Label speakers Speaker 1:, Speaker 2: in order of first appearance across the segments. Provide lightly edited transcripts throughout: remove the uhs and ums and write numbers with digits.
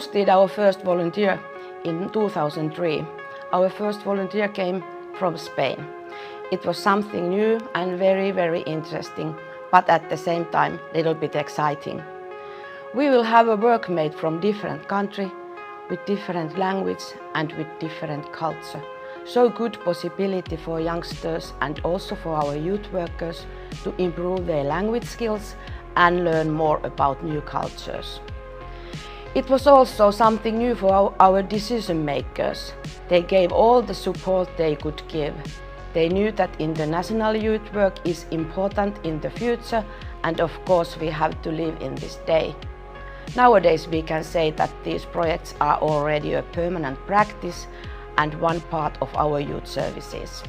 Speaker 1: hosted our first volunteer in 2003. Our first volunteer came from Spain. It was something new and very, very interesting, but at the same time a little bit exciting. We will have a workmate from different country, with different language and with different culture. So good possibility for youngsters and also for our youth workers to improve their language skills and learn more about new cultures. It was also something new for our decision makers. They gave all the support they could give. They knew that international youth work is important in the future, and of course we have to live in this day. Nowadays we can say that these projects are already a permanent practice and one part of our youth services.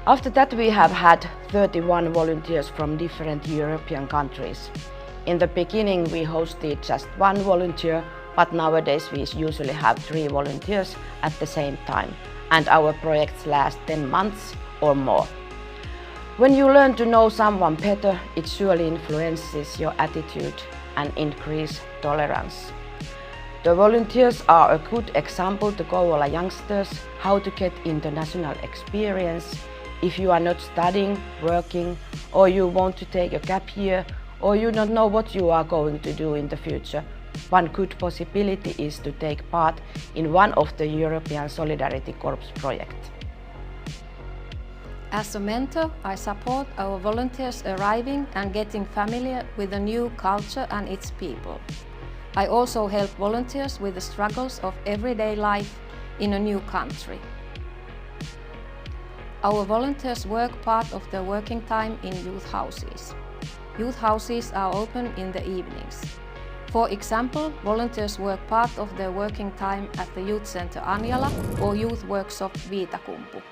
Speaker 1: After that we have had 31 volunteers from different European countries. In the beginning we hosted just one volunteer, but nowadays we usually have 3 volunteers at the same time, and our projects last 10 months or more. When you learn to know someone better, it surely influences your attitude and increase tolerance. The volunteers are a good example to Kouvola youngsters how to get international experience. If you are not studying, working, or you want to take a gap year, or you don't know what you are going to do in the future, one good possibility is to take part in one of the European Solidarity Corps projects.
Speaker 2: As a mentor, I support our volunteers arriving and getting familiar with the new culture and its people. I also help volunteers with the struggles of everyday life in a new country. Our volunteers work part of their working time in youth houses. Youth houses are open in the evenings. For example, volunteers work part of their working time at the Youth Center Anjala or Youth Workshop Viitakumpu.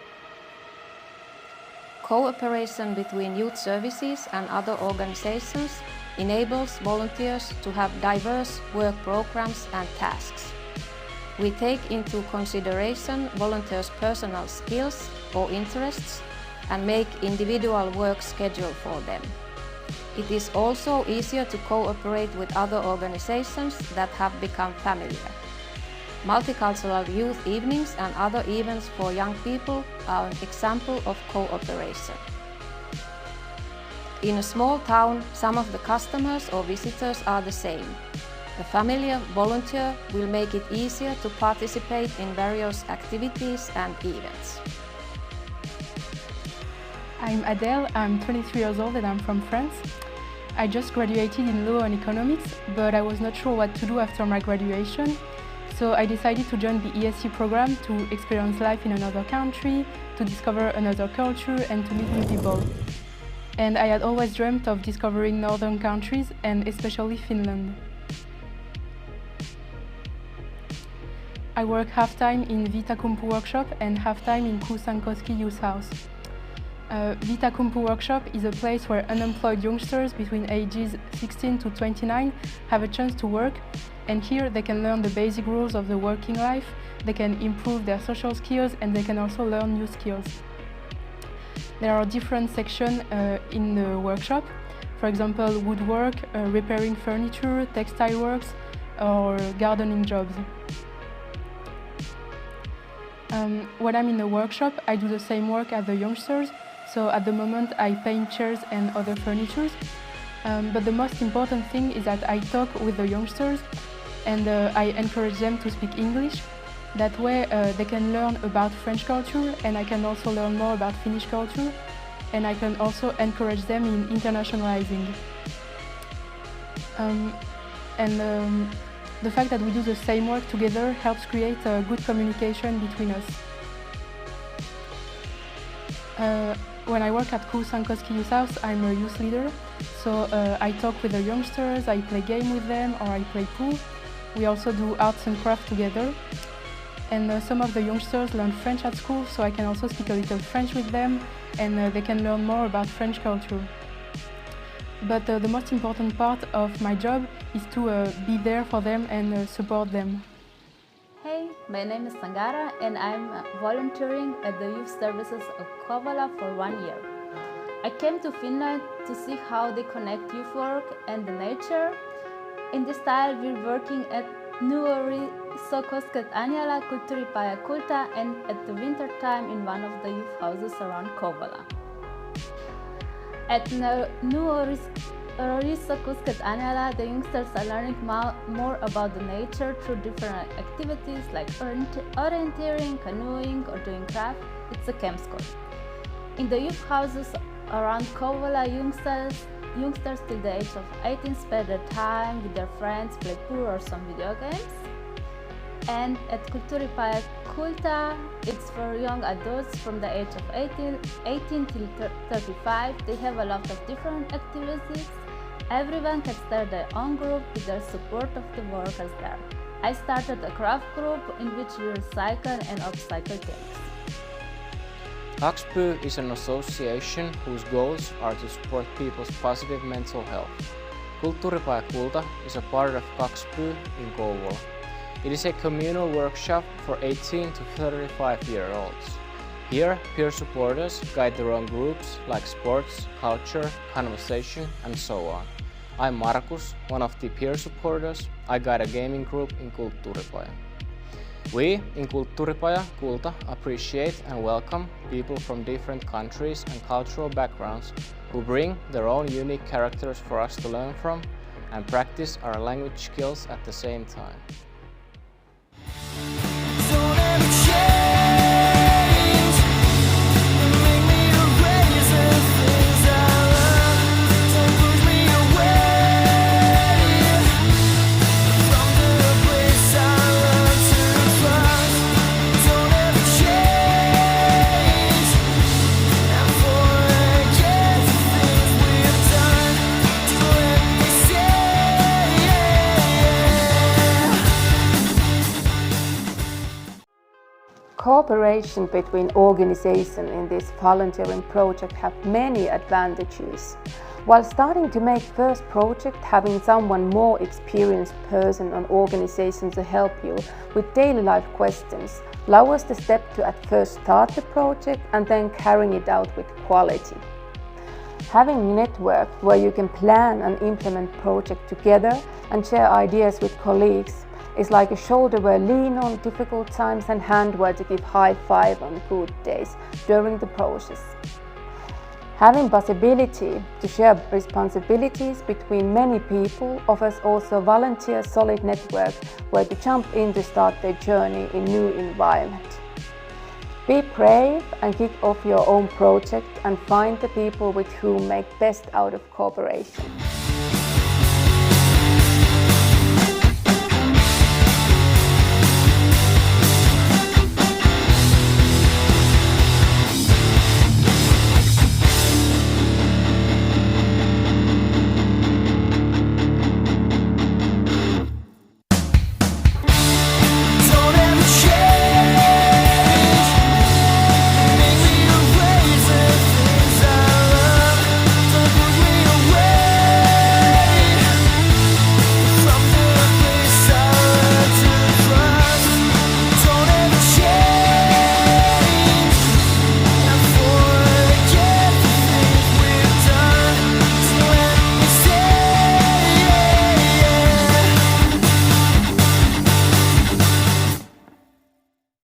Speaker 2: Cooperation between youth services and other organizations enables volunteers to have diverse work programs and tasks. We take into consideration volunteers' personal skills or interests and make individual work schedule for them. It is also easier to cooperate with other organizations that have become familiar. Multicultural youth evenings and other events for young people are an example of cooperation. In a small town, some of the customers or visitors are the same. A familiar volunteer will make it easier to participate in various activities and events.
Speaker 3: I'm Adele, I'm 23 years old and I'm from France. I just graduated in law and economics, but I was not sure what to do after my graduation. So I decided to join the ESC program to experience life in another country, to discover another culture and to meet new people. And I had always dreamt of discovering northern countries and especially Finland. I work half-time in Viitakumpu workshop and half-time in Kouvola youth house. Viitakumpu workshop is a place where unemployed youngsters between ages 16 to 29 have a chance to work, and here they can learn the basic rules of the working life, they can improve their social skills, and they can also learn new skills. There are different sections in the workshop, for example woodwork, repairing furniture, textile works or gardening jobs. When I'm in the workshop, I do the same work as the youngsters, so at the moment I paint chairs and other furniture. But the most important thing is that I talk with the youngsters and I encourage them to speak English. That way they can learn about French culture, and I can also learn more about Finnish culture, and I can also encourage them in internationalizing. The fact that we do the same work together helps create a good communication between us. When I work at Kouvola Youth House, I'm a youth leader, so I talk with the youngsters, I play game with them, or I play pool. We also do arts and crafts together. And some of the youngsters learn French at school, so I can also speak a little French with them, and they can learn more about French culture. But the most important part of my job is to be there for them and support them.
Speaker 4: Hey, my name is Sangara and I'm volunteering at the Youth Services of Kouvola for 1 year. I came to Finland to see how they connect youth work and the nature. In this style, we're working at nuorisokosket Anjala kulttuuripajakulta and at the winter time in one of the youth houses around Kouvola. At nuorisokosket Anjala, the youngsters are learning more about the nature through different activities like orienteering, canoeing or doing craft. It's a camp school. In the youth houses around Kouvola, youngsters till the age of 18 spend their time with their friends, play pool or some video games. And at kulttuuripajakulta, it's for young adults from the age of 18 till 35. They have a lot of different activities. Everyone can start their own group with the support of the workers there. I started a craft group in which we recycle and upcycle things.
Speaker 5: KAKSPY is an association whose goals are to support people's positive mental health. Kulttuuripajakulta is a part of KAKSPY in Kouvola. It is a communal workshop for 18 to 35-year-olds. Here, peer supporters guide their own groups like sports, culture, conversation, and so on. I'm Markus, one of the peer supporters. I guide a gaming group in Kulttuuripaja. We in Kulttuuripajakulta appreciate and welcome people from different countries and cultural backgrounds who bring their own unique characters for us to learn from and practice our language skills at the same time.
Speaker 6: Cooperation between organizations in this volunteering project have many advantages. While starting to make first project, having someone more experienced person or organization to help you with daily life questions lowers the step to at first start the project and then carrying it out with quality. Having a network where you can plan and implement project together and share ideas with colleagues is like a shoulder where lean on difficult times and hand where to give high five on good days during the process. Having possibility to share responsibilities between many people offers also volunteer solid network where to jump in to start their journey in new environment. Be brave and kick off your own project and find the people with whom make best out of cooperation.